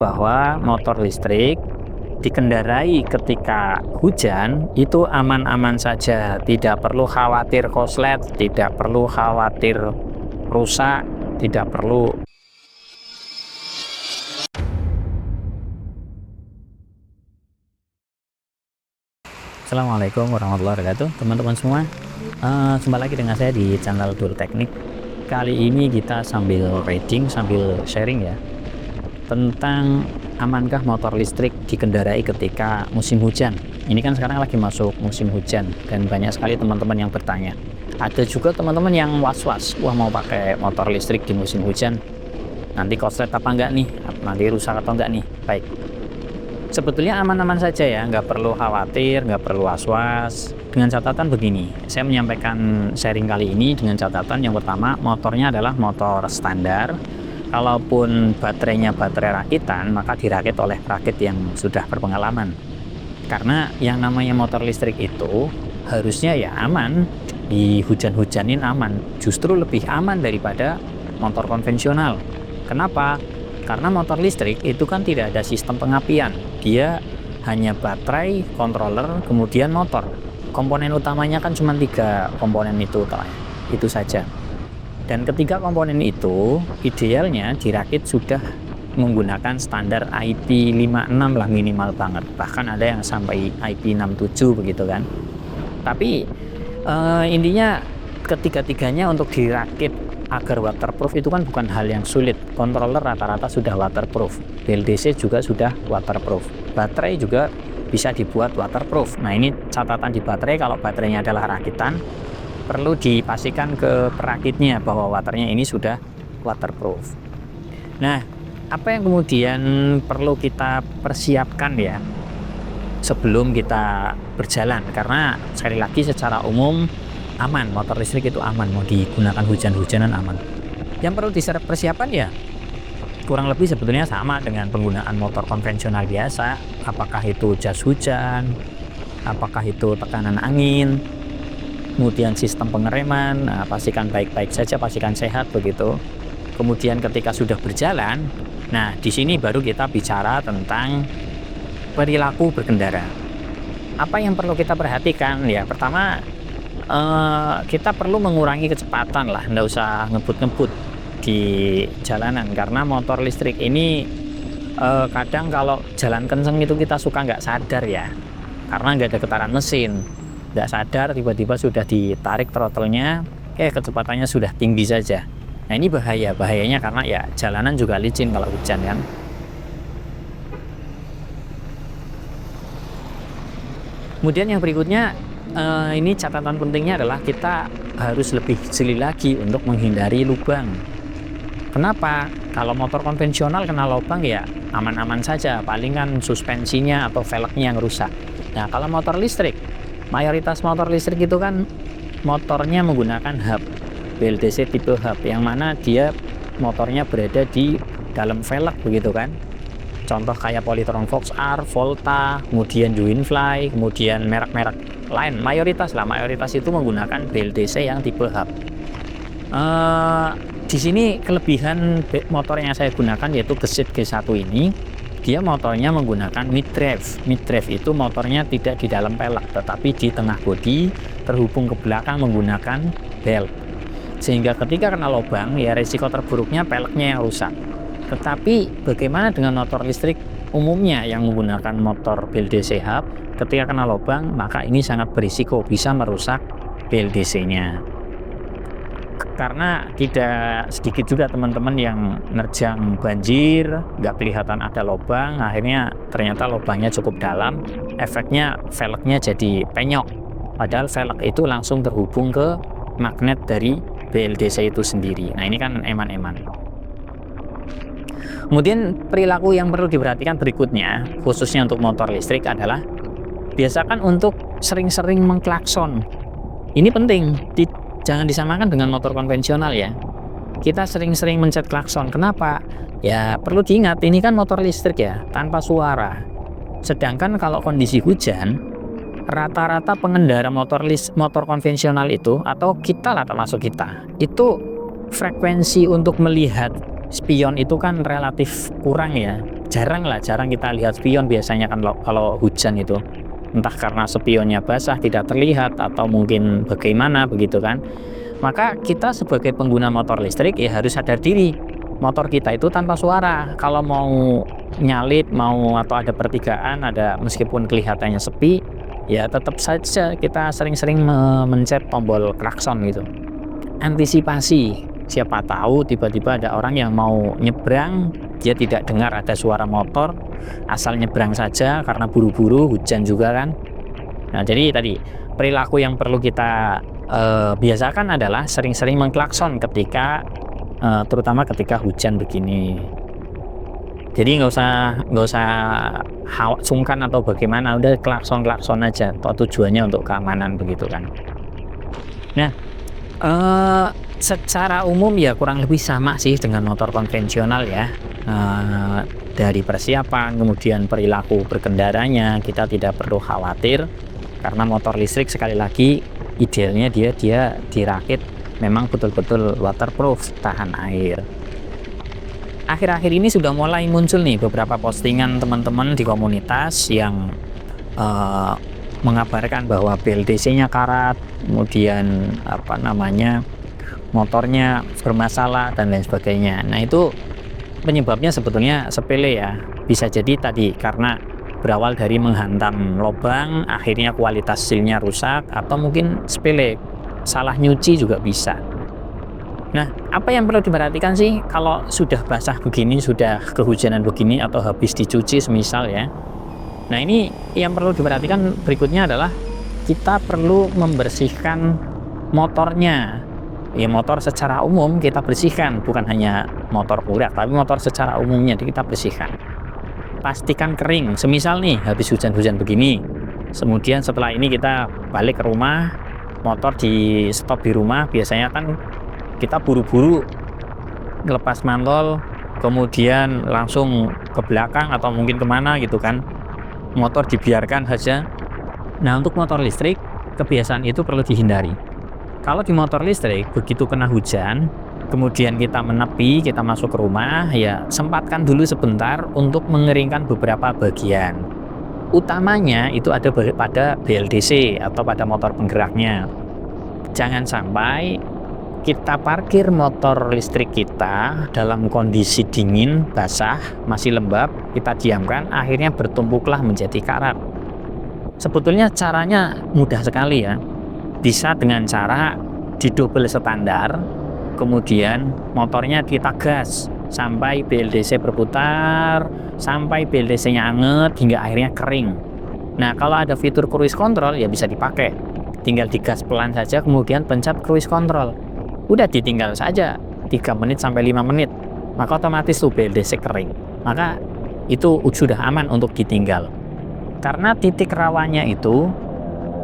bahwa motor listrik dikendarai ketika hujan itu aman-aman saja, tidak perlu khawatir konslet, tidak perlu khawatir rusak, tidak perlu. Assalamualaikum warahmatullahi wabarakatuh, teman-teman semua. Jumpa lagi dengan saya di channel Dul Teknik. Kali ini kita sambil reading, sambil sharing ya, tentang amankah motor listrik dikendarai ketika musim hujan. Ini kan sekarang lagi masuk musim hujan dan banyak sekali teman-teman yang bertanya. Ada juga teman-teman yang was-was, wah mau pakai motor listrik di musim hujan, nanti konslet apa enggak nih, nanti rusak atau enggak nih. Baik, sebetulnya aman-aman saja ya, nggak perlu khawatir, nggak perlu was-was. Dengan catatan begini, saya menyampaikan sharing kali ini dengan catatan yang pertama, motornya adalah motor standar. Kalaupun baterainya baterai rakitan, maka dirakit oleh perakit yang sudah berpengalaman. Karena yang namanya motor listrik itu harusnya ya aman, di hujan-hujanin aman. Justru lebih aman daripada motor konvensional. Kenapa? Karena motor listrik itu kan tidak ada sistem pengapian. Dia hanya baterai, controller, kemudian motor. Komponen utamanya kan cuma 3 komponen itu saja. Dan ketiga komponen itu idealnya dirakit sudah menggunakan standar IP56 lah minimal banget. Bahkan ada yang sampai IP67 begitu kan. Tapi intinya ketiga-tiganya untuk dirakit agar waterproof itu kan bukan hal yang sulit. Controller rata-rata sudah waterproof, BLDC juga sudah waterproof, baterai juga bisa dibuat waterproof. Nah ini catatan di baterai, kalau baterainya adalah rakitan perlu dipastikan ke perakitnya bahwa waternya ini sudah waterproof. Nah, apa yang kemudian perlu kita persiapkan ya sebelum kita berjalan? Karena sekali lagi secara umum aman, motor listrik itu aman, mau digunakan hujan-hujanan aman. Yang perlu dipersiapkan ya kurang lebih sebetulnya sama dengan penggunaan motor konvensional biasa. Apakah itu jas hujan, apakah itu tekanan angin, kemudian sistem pengereman, pastikan baik-baik saja, pastikan sehat begitu. Kemudian ketika sudah berjalan, nah di sini baru kita bicara tentang perilaku berkendara. Apa yang perlu kita perhatikan ya? Pertama, kita perlu mengurangi kecepatan lah, nggak usah ngebut-ngebut di jalanan, karena motor listrik ini kadang kalau jalan kenceng itu kita suka nggak sadar ya, karena nggak ada getaran mesin, nggak sadar tiba-tiba sudah ditarik throttle-nya, kecepatannya sudah tinggi saja. Nah ini bahayanya karena ya jalanan juga licin kalau hujan kan. Kemudian yang berikutnya, ini catatan pentingnya adalah kita harus lebih jeli lagi untuk menghindari lubang. Kenapa? Kalau motor konvensional kena lubang ya aman-aman saja, paling kan suspensinya atau velgnya yang rusak. Nah kalau motor listrik, mayoritas motor listrik itu kan motornya menggunakan hub BLDC tipe hub, yang mana dia motornya berada di dalam velg begitu kan. Contoh kayak Polytron Fox R, Volta, kemudian Winfly, kemudian merek-merek lain, mayoritas itu menggunakan BLDC yang tipe hub. Di sini kelebihan motor yang saya gunakan yaitu Gesit G1 ini, dia motornya menggunakan mid drive. Mid drive itu motornya tidak di dalam pelek tetapi di tengah bodi, terhubung ke belakang menggunakan belt. Sehingga ketika kena lubang ya resiko terburuknya peleknya yang rusak. Tetapi bagaimana dengan motor listrik umumnya yang menggunakan motor BLDC hub, ketika kena lubang maka ini sangat berisiko bisa merusak BLDC-nya. Karena tidak sedikit juga teman-teman yang nerjang banjir, nggak kelihatan ada lubang, akhirnya ternyata lubangnya cukup dalam, efeknya velgnya jadi penyok, padahal velg itu langsung terhubung ke magnet dari BLDC itu sendiri. Nah ini kan eman-eman. Kemudian perilaku yang perlu diperhatikan berikutnya, khususnya untuk motor listrik adalah biasakan untuk sering-sering mengklakson. Ini penting, jangan disamakan dengan motor konvensional ya. Kita sering-sering mencet klakson. Kenapa? Ya perlu diingat, ini kan motor listrik ya, tanpa suara. Sedangkan kalau kondisi hujan, rata-rata pengendara motor konvensional itu, atau kita lah termasuk kita, itu frekuensi untuk melihat spion itu kan relatif kurang ya. jarang kita lihat spion biasanya kan kalau hujan itu, entah karena spionnya basah tidak terlihat atau mungkin bagaimana begitu kan. Maka kita sebagai pengguna motor listrik ya harus sadar diri, motor kita itu tanpa suara. Kalau mau nyalip atau ada pertigaan, ada meskipun kelihatannya sepi, ya tetap saja kita sering-sering mencet tombol klakson gitu. Antisipasi, siapa tahu tiba-tiba ada orang yang mau nyebrang, dia tidak dengar ada suara motor, asal nyebrang saja karena buru-buru, hujan juga kan. Nah, jadi tadi perilaku yang perlu kita biasakan adalah sering-sering mengklakson ketika terutama ketika hujan begini. Jadi nggak usah sungkan atau bagaimana, udah klakson aja. Tujuannya untuk keamanan begitu kan. Nah, secara umum ya kurang lebih sama sih dengan motor konvensional ya. Dari persiapan, kemudian perilaku berkendaranya kita tidak perlu khawatir, karena motor listrik sekali lagi idealnya dia dirakit memang betul-betul waterproof, tahan air. Akhir-akhir ini sudah mulai muncul nih beberapa postingan teman-teman di komunitas yang mengabarkan bahwa BLDC-nya karat, kemudian motornya bermasalah dan lain sebagainya. Nah, itu penyebabnya sebetulnya sepele ya. Bisa jadi tadi karena berawal dari menghantam lubang, akhirnya kualitas silnya rusak, atau mungkin sepele, salah nyuci juga bisa. Nah, apa yang perlu diperhatikan sih kalau sudah basah begini, sudah kehujanan begini, atau habis dicuci semisal ya. Nah, ini yang perlu diperhatikan berikutnya adalah kita perlu membersihkan motornya. Ya, motor secara umum kita bersihkan, bukan hanya motor urat, tapi motor secara umumnya kita bersihkan. Pastikan kering, semisal nih habis hujan-hujan begini, kemudian setelah ini kita balik ke rumah, motor di stop di rumah, biasanya kan kita buru-buru ngelepas mantol, kemudian langsung ke belakang atau mungkin kemana gitu kan, motor dibiarkan saja. Nah, untuk motor listrik kebiasaan itu perlu dihindari. Kalau di motor listrik begitu kena hujan, kemudian kita menepi, kita masuk ke rumah, ya sempatkan dulu sebentar untuk mengeringkan beberapa bagian. Utamanya itu ada pada BLDC atau pada motor penggeraknya. Jangan sampai kita parkir motor listrik kita dalam kondisi dingin, basah, masih lembab, kita diamkan, akhirnya bertumpuklah menjadi karat. Sebetulnya caranya mudah sekali ya. Bisa dengan cara didouble standar, kemudian motornya kita gas sampai BLDC berputar, sampai BLDC-nya anget hingga akhirnya kering. Nah, kalau ada fitur cruise control ya bisa dipakai. Tinggal digas pelan saja, kemudian pencet cruise control. Udah ditinggal saja 3 menit sampai 5 menit, maka otomatis tuh BLDC kering. Maka itu sudah aman untuk ditinggal. Karena titik rawannya itu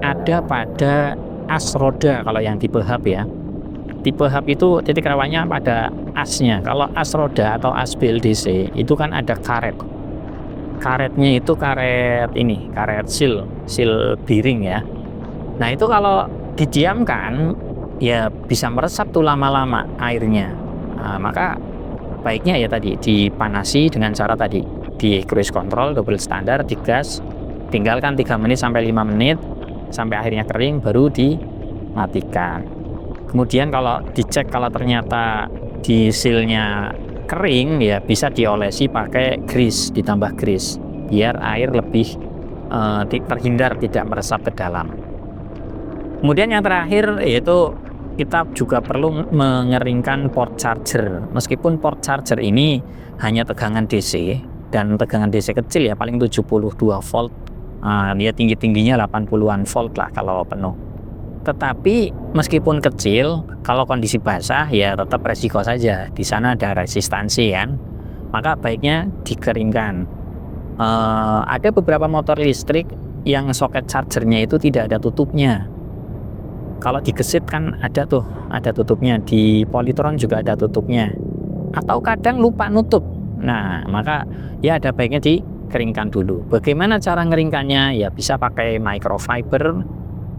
ada pada as roda kalau yang tipe hub ya. Tipe hub itu titik rawannya pada asnya. Kalau as roda atau as BLDC itu kan ada karet. Karetnya itu karet seal bearing ya. Nah, itu kalau didiamkan ya bisa meresap tuh lama-lama airnya. Nah, maka baiknya ya tadi dipanasi dengan cara tadi di cruise control double standar, digas, tinggalkan 3 menit sampai 5 menit sampai akhirnya kering, baru dimatikan. Kemudian kalau dicek kalau ternyata di sealnya kering ya bisa diolesi pakai grease, ditambah grease biar air lebih terhindar tidak meresap ke dalam. Kemudian yang terakhir yaitu kita juga perlu mengeringkan port charger. Meskipun port charger ini hanya tegangan DC dan tegangan DC kecil ya, paling 72 volt. Dia tinggi-tingginya 80-an volt lah kalau penuh. Tetapi meskipun kecil, kalau kondisi basah ya tetap resiko saja. Di sana ada resistansi kan. Maka baiknya dikeringkan. Ada beberapa motor listrik yang soket chargernya itu tidak ada tutupnya. Kalau digesit kan ada tutupnya, di Polytron juga ada tutupnya, atau kadang lupa nutup. Nah, maka ya ada baiknya dikeringkan dulu. Bagaimana cara ngeringkannya? Ya bisa pakai microfiber,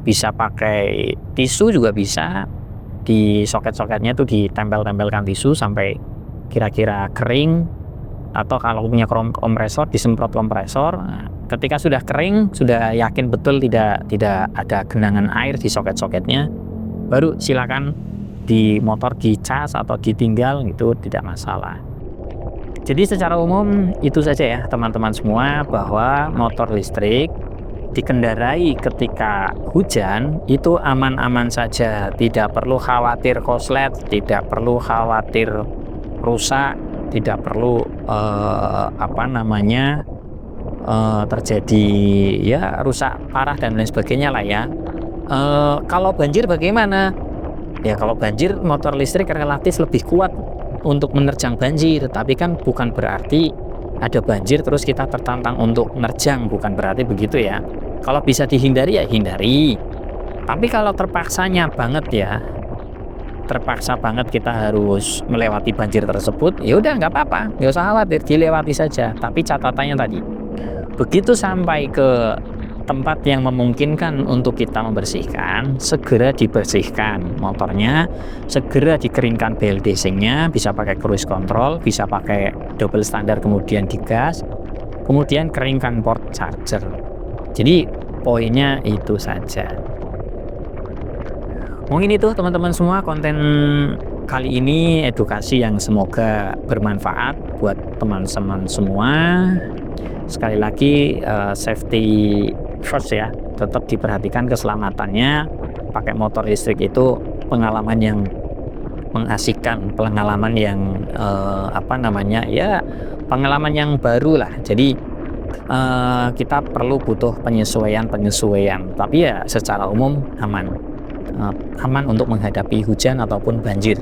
bisa pakai tisu juga bisa. Di soket-soketnya tuh ditempel-tempelkan tisu sampai kira-kira kering. atau kalau punya kompresor disemprot kompresor. Nah, ketika sudah kering, sudah yakin betul tidak ada genangan air di soket-soketnya, baru silakan di motor dicas atau ditinggal, itu tidak masalah. Jadi secara umum itu saja ya teman-teman semua, bahwa motor listrik dikendarai ketika hujan itu aman-aman saja, tidak perlu khawatir koslet, tidak perlu khawatir rusak, tidak perlu terjadi ya rusak parah dan lain sebagainya lah ya. Kalau banjir bagaimana? Ya kalau banjir motor listrik relatif lebih kuat untuk menerjang banjir, tapi kan bukan berarti ada banjir terus kita tertantang untuk menerjang, bukan berarti begitu ya. Kalau bisa dihindari ya hindari, tapi kalau terpaksa banget kita harus melewati banjir tersebut, ya udah nggak apa-apa, nggak usah khawatir, dilewati saja. Tapi catatannya tadi, begitu sampai ke tempat yang memungkinkan untuk kita membersihkan, segera dibersihkan motornya, segera dikeringkan bel casingnya, bisa pakai cruise control, bisa pakai double standar, kemudian digas, kemudian keringkan port charger. Jadi poinnya itu saja. Mungkin itu teman-teman semua konten kali ini, edukasi yang semoga bermanfaat buat teman-teman semua. Sekali lagi safety first ya, tetap diperhatikan keselamatannya. Pakai motor listrik itu pengalaman yang mengasihkan, pengalaman yang pengalaman yang baru lah. Jadi kita butuh penyesuaian, tapi ya secara umum aman untuk menghadapi hujan ataupun banjir.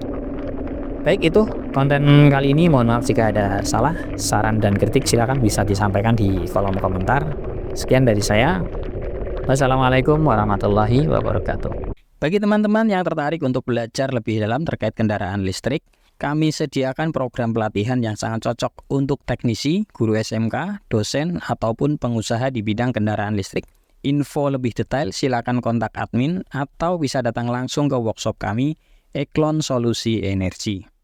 Baik, itu konten kali ini. Mohon maaf jika ada salah. Saran dan kritik silakan bisa disampaikan di kolom komentar. Sekian dari saya. Wassalamualaikum warahmatullahi wabarakatuh. Bagi teman-teman yang tertarik untuk belajar lebih dalam terkait kendaraan listrik, kami sediakan program pelatihan yang sangat cocok untuk teknisi, guru SMK, dosen, ataupun pengusaha di bidang kendaraan listrik. Info lebih detail silakan kontak admin atau bisa datang langsung ke workshop kami, Eklon Solusi Energi.